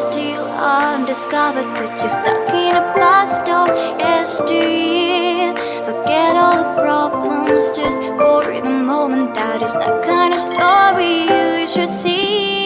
still undiscovered, but you're stuck in a blast of yesteryear. Forget all the problems just for the moment. That is the kind of story you should see.